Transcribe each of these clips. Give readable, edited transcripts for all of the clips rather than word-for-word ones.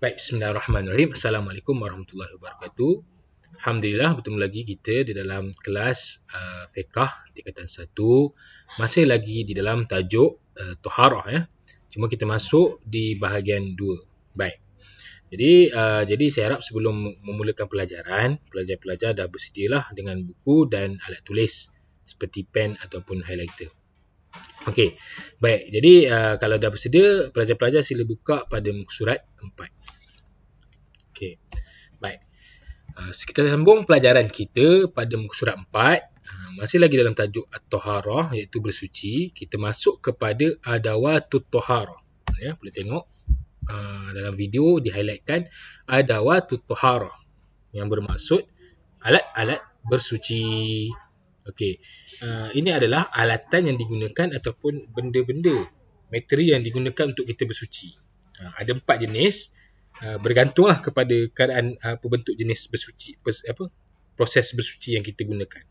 Baik, bismillahirrahmanirrahim. Assalamualaikum warahmatullahi wabarakatuh. Alhamdulillah, bertemu lagi kita di dalam kelas fiqh tingkatan 1. Masih lagi di dalam tajuk Taharah ya. Cuma kita masuk di bahagian 2. Baik. Jadi saya harap sebelum memulakan pelajaran, pelajar-pelajar dah bersedialah dengan buku dan alat tulis seperti pen ataupun highlighter. Okey. Baik. Jadi kalau dah bersedia, pelajar-pelajar sila buka pada muka surat 4. Okey. Baik. Kita sambung pelajaran kita pada muka surat 4. Masih lagi dalam tajuk At-Taharah, iaitu bersuci. Kita masuk kepada Adawatut Taharah. Ya, boleh tengok dalam video di-highlightkan Adawatut Taharah yang bermaksud alat-alat bersuci. Okey. Ini adalah alatan yang digunakan ataupun benda-benda, materi yang digunakan untuk kita bersuci. Ada 4 jenis. Bergantunglah kepada keadaan bentuk jenis bersuci, proses bersuci yang kita gunakan.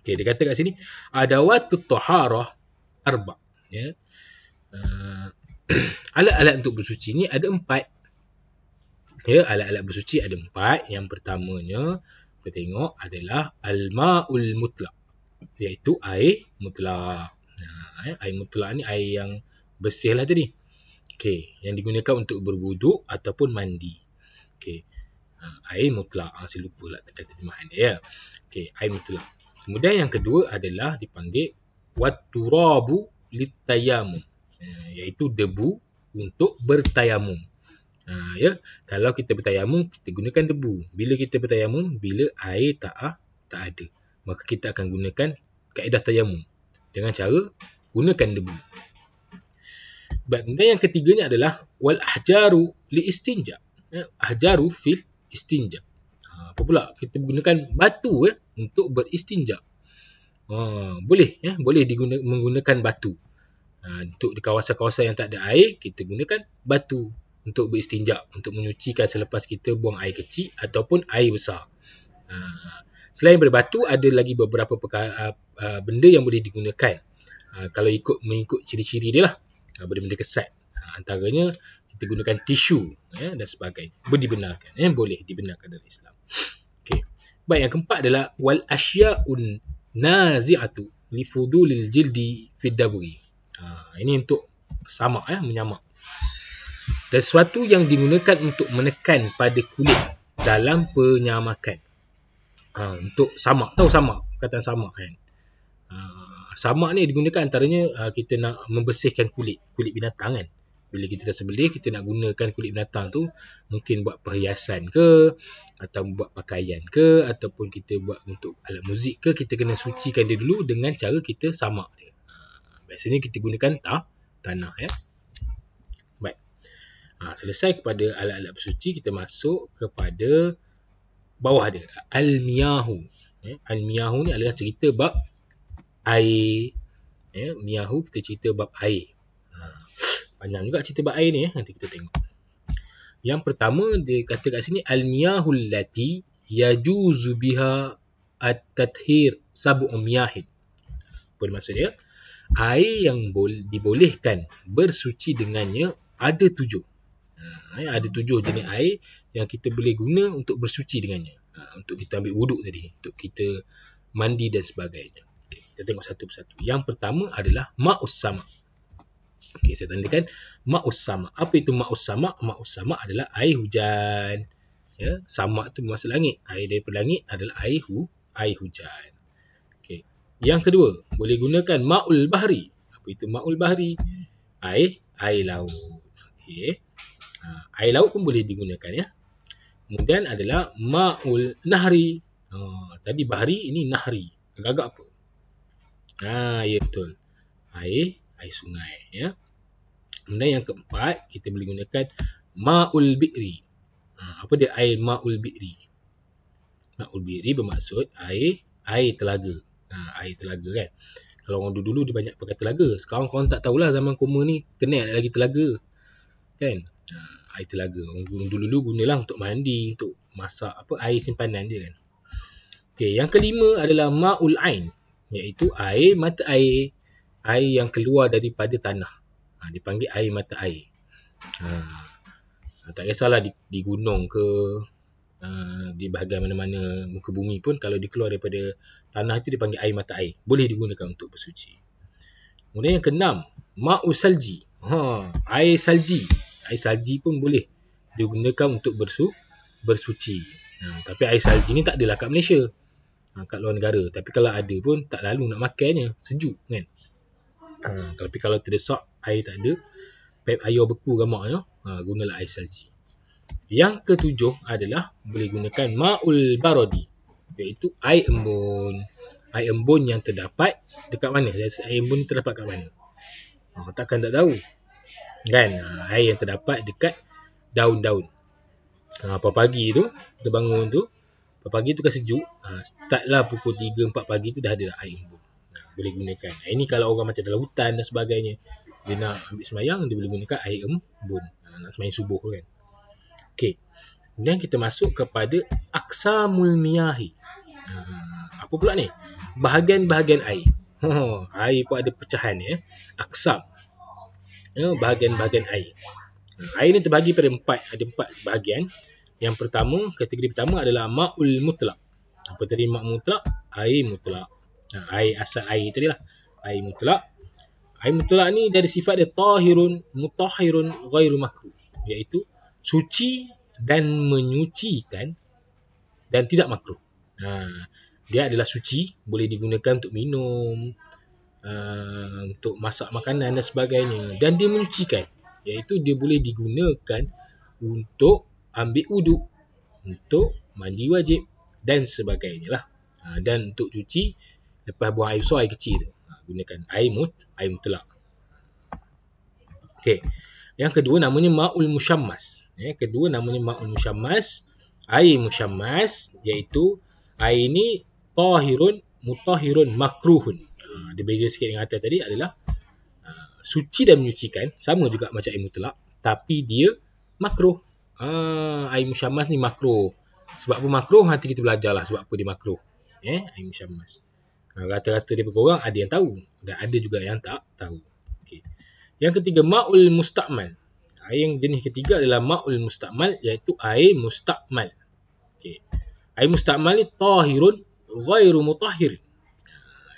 Okey, dia kata kat sini adawatut taharah arba, ya. Alat-alat untuk bersuci ni ada 4. Ya, alat-alat bersuci ada 4. Yang pertamanya kita tengok adalah al-ma'ul mutlaq, iaitu air mutlak. Air mutlak ni air yang bersih lah tadi. Okey, yang digunakan untuk berwuduk ataupun mandi. Okey. Air mutlak. Saya lupa lah kata terjemahan dia ya. Okey, air mutlak. Kemudian yang kedua adalah dipanggil wat-turabu lit-tayammum, iaitu debu untuk bertayamum. Ya, kalau kita bertayamum kita gunakan debu. Bila kita bertayamum, bila air tak ada, maka kita akan gunakan kaedah tayamum dengan cara gunakan debu. Kemudian yang ketiganya adalah wal ahjaru li istinja. Ahjaru fil istinja. Apa pula? Kita gunakan batu untuk beristinja. Boleh menggunakan batu. Untuk di kawasan-kawasan yang tak ada air, kita gunakan batu untuk beristinja, untuk menyucikan selepas kita buang air kecil ataupun air besar. Selain daripada batu, ada lagi beberapa benda yang boleh digunakan. Kalau mengikut ciri-ciri dia lah. Benda-benda kesat. Antaranya kita gunakan tisu dan sebagainya. Dibenarkan. Boleh dibenarkan dalam Islam. Okey. Baik, yang keempat adalah wal asya'un nazi'atu li fudulil jildi fid dabri. Ini untuk samak, menyamak. Dan sesuatu yang digunakan untuk menekan pada kulit dalam penyamakan. Untuk samak. Tahu samak? Perkataan samak kan? Samak ni digunakan antaranya kita nak membersihkan kulit binatang kan. Bila kita dah sembelih, kita nak gunakan kulit binatang tu mungkin buat perhiasan ke, atau buat pakaian ke, ataupun kita buat untuk alat muzik ke, kita kena sucikan dia dulu dengan cara kita samak dia. Biasanya kita gunakan tanah ya. Baik. Selesai kepada alat-alat bersuci, kita masuk kepada bawah dia, al-miyahu. Al-miyahu ni adalah cerita bab air. Miyahu kita cerita bab air. Panjang juga cerita bab air ni nanti kita tengok. Yang pertama dia kata kat sini al-miyahul lati yajuzu biha at-tathhir sab'u miyahin. Apa maksud dia? Air yang dibolehkan bersuci dengannya ada 7. Ada 7 jenis air yang kita boleh guna untuk bersuci dengannya. Untuk kita ambil wuduk tadi, untuk kita mandi dan sebagainya. Okay, kita tengok satu persatu. Yang pertama adalah ma'us sama'. Okay, saya tandakan ma'us sama'. Apa itu ma'us sama'? Ma'us sama' adalah air hujan. Ya, sama' tu bermaksud langit. Air daripada langit adalah air hujan. Okay. Yang kedua, boleh gunakan ma'ul bahri. Apa itu ma'ul bahri? Air laut. Okay. Air laut pun boleh digunakan ya. Kemudian adalah ma'ul nahri. Tadi bahri, ini nahri. Agak-agak apa? Ya betul. Air sungai ya. Kemudian yang keempat, kita boleh gunakan ma'ul bi'ri. Apa dia air ma'ul bi'ri? Ma'ul bi'ri bermaksud air telaga. Air telaga kan. Kalau orang dulu dia banyak pakai telaga. Sekarang korang tak tahulah, zaman koma ni kena ada lagi telaga. Kan? Air telaga. Orang dulu gunalah untuk mandi, untuk masak, air simpanan je kan. Okey, yang kelima adalah ma'ul ain, iaitu air mata air. Air yang keluar daripada tanah. Dipanggil air mata air. Tak kisahlah di gunung ke, di bahagian mana-mana muka bumi pun, kalau dia keluar daripada tanah itu dipanggil air mata air. Boleh digunakan untuk bersuci. Kemudian yang keenam, ma'u salji. Air salji. Air salji pun boleh digunakan untuk bersuci. Tapi air salji ni tak adalah kat Malaysia, kat luar negara. Tapi kalau ada pun tak lalu nak makannya, sejuk kan. Tapi kalau terdesak, air tak ada, paip air beku gamaknya, gunalah air salji. Yang ketujuh adalah boleh gunakan ma'ul baradi, iaitu air embun. Air embun yang terdapat dekat mana? Air embun terdapat kat mana? Takkan tak tahu kan. Air yang terdapat dekat daun-daun. Pagi tu kita bangun tu, pagi tu kan sejuk, startlah pukul 3-4 pagi tu dah ada air embun. Boleh gunakan. Ini kalau orang macam dalam hutan dan sebagainya, dia nak ambil sembahyang, dia boleh gunakan air embun, nak sembahyang subuh kan. Okey. Kemudian kita masuk kepada aqsamul miyahi. Apa pula ni? Bahagian-bahagian air. Air pun ada pecahan ya. Aqsam. Bahagian-bahagian air. Air ni terbagi pada ada 4 bahagian. Yang pertama, kategori pertama adalah ma'ul mutlaq. Apa tadi ma'ul mutlaq? Air mutlaq. Air asal air tadi lah. Air mutlaq. Air mutlaq ni dari sifat dia tahirun, mutahhirun, ghairu makruh. Iaitu suci dan menyucikan dan tidak makruh. Dia adalah suci, boleh digunakan untuk minum, untuk masak makanan dan sebagainya. Dan dia menyucikan, iaitu dia boleh digunakan untuk ambil wuduk, untuk mandi wajib dan sebagainya lah. Dan untuk cuci, lepas buang air besar, air kecil tu, gunakan air mutlaq. Okey. Yang kedua namanya ma'ul musyammas. Kedua namanya ma'ul musyammas. Air musyammas iaitu air ni tahirun, mutahhirun, makruhun. Dia beza sikit dengan atas tadi adalah suci dan menyucikan, sama juga macam air mutlaq, tapi dia makruh. Air musyammas ni makruh. Sebab apa makruh? Nanti kita belajar lah sebab apa dia makruh. Air musyammas. Rata-rata daripada korang ada yang tahu dan ada juga yang tak tahu. Okay. Yang ketiga, ma'ul musta'mal. Air yang jenis ketiga adalah ma'ul musta'mal, iaitu air musta'mal. Okay. Air musta'mal ni tahirun ghairu mutahhir.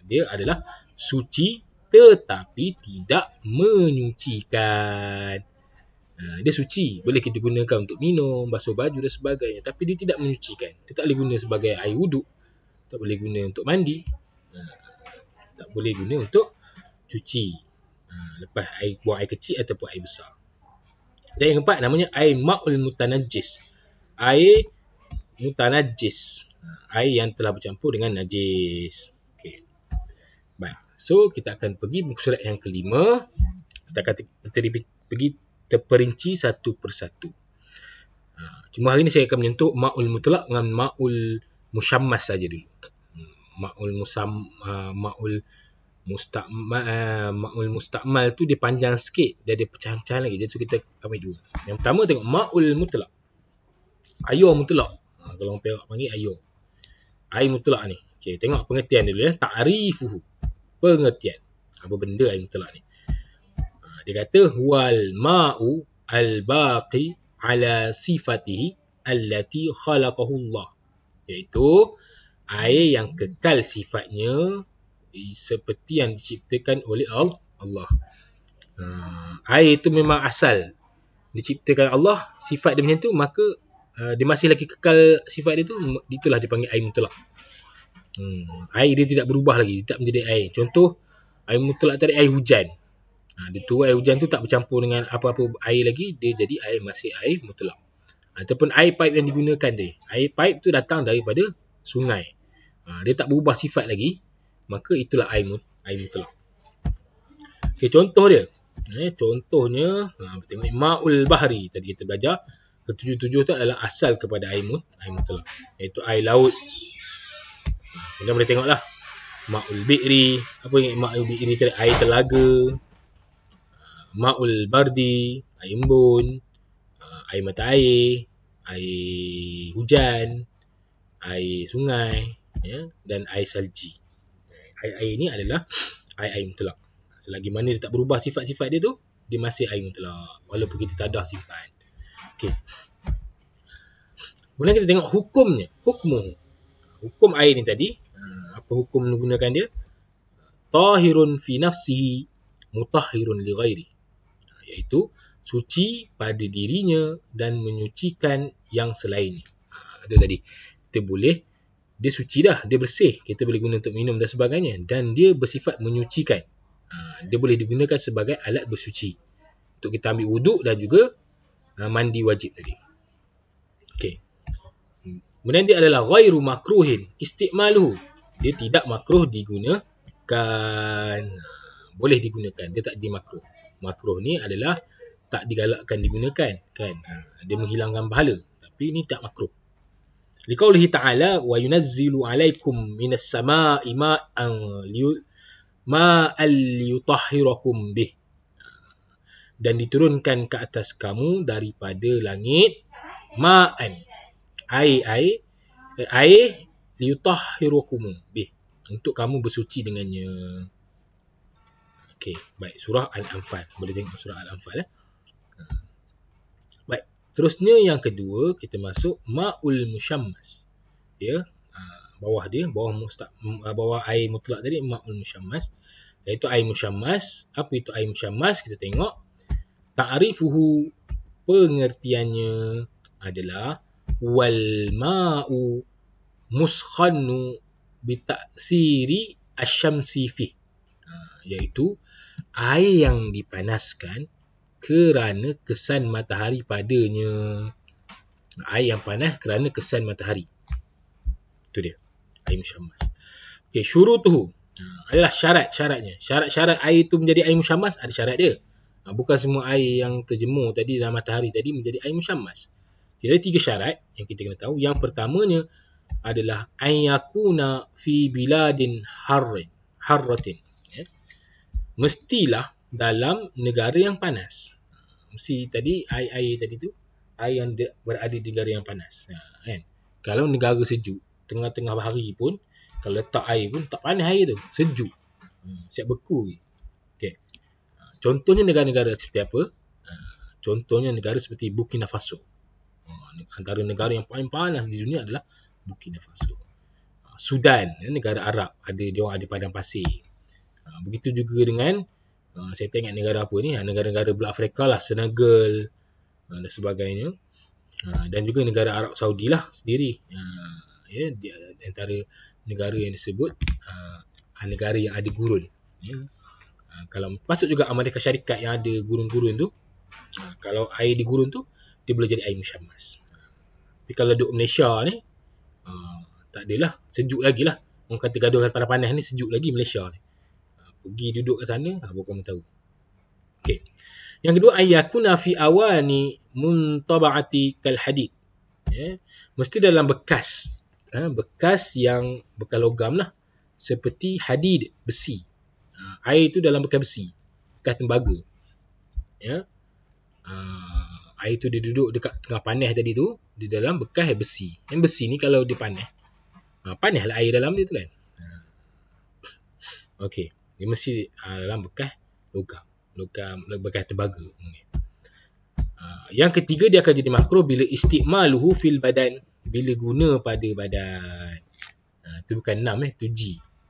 Dia adalah suci tetapi tidak menyucikan. Dia suci, boleh kita gunakan untuk minum, basuh baju dan sebagainya, tapi dia tidak menyucikan. Dia tak boleh guna sebagai air wuduk, tak boleh guna untuk mandi, tak boleh guna untuk cuci, lepas buang air kecil ataupun air besar. Dan yang keempat namanya air ma'ul mutanajjis. Air mutanajjis, air yang telah bercampur dengan najis. Okay. Baik. So kita akan pergi muka surat yang kelima. Kita akan pergi terperinci satu persatu. Cuma hari ni saya akan menyentuh ma'ul mutlaq dengan ma'ul musyammas saja dulu. Ma'ul musta'mal tu dia panjang sikit, dia ada pecahan-pecahan lagi. Jadi kita ambil dua. Yang pertama tengok ma'ul mutlaq. Air mutlaq. Kalau orang panggil air. Air mutlaq ni. Okey, tengok pengertian dulu ya. Ta'rifuhu. Pengertian. Apa benda air mutlaq ni? Dia kata huwal ma'u al-baqi ala sifatihi allati khalaqahu Allah. Iaitu air yang kekal sifatnya seperti yang diciptakan oleh Allah. Air itu memang asal diciptakan Allah, sifat dia macam tu, maka dia masih lagi kekal sifat dia tu, itulah dipanggil air mutlaq. Air dia tidak berubah lagi, tidak menjadi air. Contoh air mutlaq tadi air hujan. Dia tu air hujan tu tak bercampur dengan apa-apa air lagi, dia jadi air, masih air mutlaq. Ataupun air pipe yang digunakan tadi, air pipe tu datang daripada sungai, dia tak berubah sifat lagi, maka itulah air mutlaq. Okay, contoh dia. Contohnya, tengok ma'ul bahri. Tadi kita belajar, ketujuh-tujuh tu adalah asal kepada air mutlaq, iaitu air laut. Kita boleh tengoklah. Ma'ul bi'ri. Apa yang ma'ul bi'ri tadi? Air telaga. Ma'ul bardi, air embun. Air mata air. Air hujan. Air sungai. Dan air salji. Air ni adalah air mutlaq. Selagi mana dia tak berubah sifat-sifat dia tu, dia masih air mutlaq, walaupun kita tak ada simpan. Okey. Kemudian kita tengok hukumnya. Hukum air ni tadi, apa hukum menggunakan dia? Tahirun fi nafsihi mutahhirun li ghairi. Iaitu suci pada dirinya dan menyucikan yang selainnya. Itu tadi. Kita boleh, dia suci dah, dia bersih, kita boleh guna untuk minum dan sebagainya, dan dia bersifat menyucikan. Dia boleh digunakan sebagai alat bersuci untuk kita ambil wuduk dan juga mandi wajib tadi. Okey. Kemudian dia adalah ghairu makruhin istimaluhu. Dia tidak makruh digunakan. Boleh digunakan, dia tak dimakruh. Makruh ni adalah tak digalakkan digunakan, kan? Dia menghilangkan pahala, tapi ini tak makruh. Liqaulihi ta'ala wa yunazzilu 'alaikum minas sama'i ma'an liyutahhirakum bih. Dan diturunkan ke atas kamu daripada langit ma'an, air liyutahhirakum bih, untuk kamu bersuci dengannya. Okey, baik, surah Al-Anfal. Boleh tengok surah Al-Anfal. Baik, terusnya yang kedua kita masuk ma'ul musyammas. Ya, bawah dia, bawah air mutlak tadi, ma'ul musyammas, iaitu air musyammas. Apa itu air musyammas? Kita tengok ta'rifuhu, pengertiannya adalah wal ma'u muskhannu bita'thiri asyamsi fih, iaitu air yang dipanaskan kerana kesan matahari padanya. Air yang panas kerana kesan matahari. Itu dia, air musyammas. Okey, syurutuhu adalah syarat-syaratnya. Syarat-syarat air itu menjadi air musyammas ada syarat dia. Bukan semua air yang terjemur tadi dalam matahari tadi menjadi air musyammas. Ada 3 syarat yang kita kena tahu. Yang pertamanya adalah ayyakuna fi biladin harratin. Mestilah dalam negara yang panas. Mesti tadi air tadi tu air yang berada di negara yang panas. Kan? Kalau negara sejuk, tengah-tengah hari pun, kalau letak air pun tak panas air tu, sejuk. Siap beku. Okey. Contohnya negara-negara seperti apa? Contohnya negara seperti Burkina Faso. Antara negara yang paling panas di dunia adalah Burkina Faso. Sudan, negara Arab, dia orang ada padang pasir. Begitu juga dengan saya tengok negara apa ni, negara-negara belah Afrika lah, Senegal dan sebagainya. Dan juga negara Arab Saudi lah sendiri. Ya, di antara negara yang disebut negara yang ada gurun. Ya. Kalau masuk juga Amerika Syarikat yang ada gurun-gurun tu, kalau air di gurun tu dia boleh jadi air musyammas. Tapi kalau duduk Malaysia ni tak adalah, sejuk lagi lah. Orang kata gaduh panas-panas ni sejuk lagi Malaysia ni. Pergi duduk kat sana, baru kamu tahu. Okey. Yang kedua, ayyakuna fi awani muntaba'ati kal hadid. Ya, mesti dalam bekas. Bekas yang bekas logam lah. Seperti hadid, besi. Air tu dalam bekas besi, bekas tembaga. Ya. Air tu dia duduk dekat tengah panas tadi tu, di dalam bekas besi. Yang besi ni kalau dia panas, panaslah air dalam dia tu kan. Okey, dia mesti dalam bekas logam, bekas tembaga. Yang ketiga, dia akan jadi makruh bila istimaluhu fil badan, bila guna pada badan. Tu bukan 6 tu G.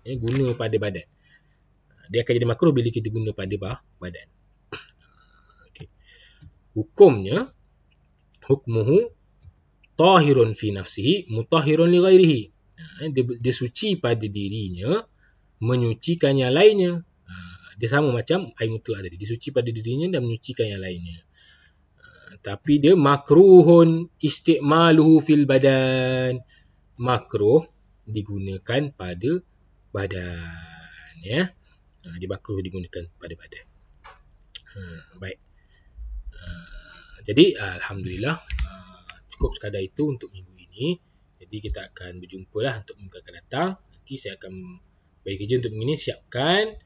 Guna pada badan. Dia akan jadi makruh bila kita guna pada badan. Okay. Hukumnya, hukmuhu tahirun fi nafsihi mutahhirun li ghairihi. Dia suci pada dirinya, menyucikan yang lainnya. Dia sama macam air mutlak tadi. Dia suci pada dirinya dan menyucikan yang lainnya. Tapi dia makruhun istimaluhu fil badan. Makruh digunakan pada badan. Ya. Dia makruh digunakan pada badan. Baik. Jadi Alhamdulillah cukup sekadar itu untuk minggu ini. Jadi kita akan berjumpa lah untuk minggu akan datang. Nanti saya akan bagi kerja untuk minggu ini, siapkan.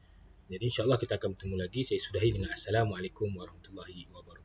Jadi insyaAllah kita akan bertemu lagi. Saya sudahi dengan Assalamualaikum warahmatullahi wabarakatuh.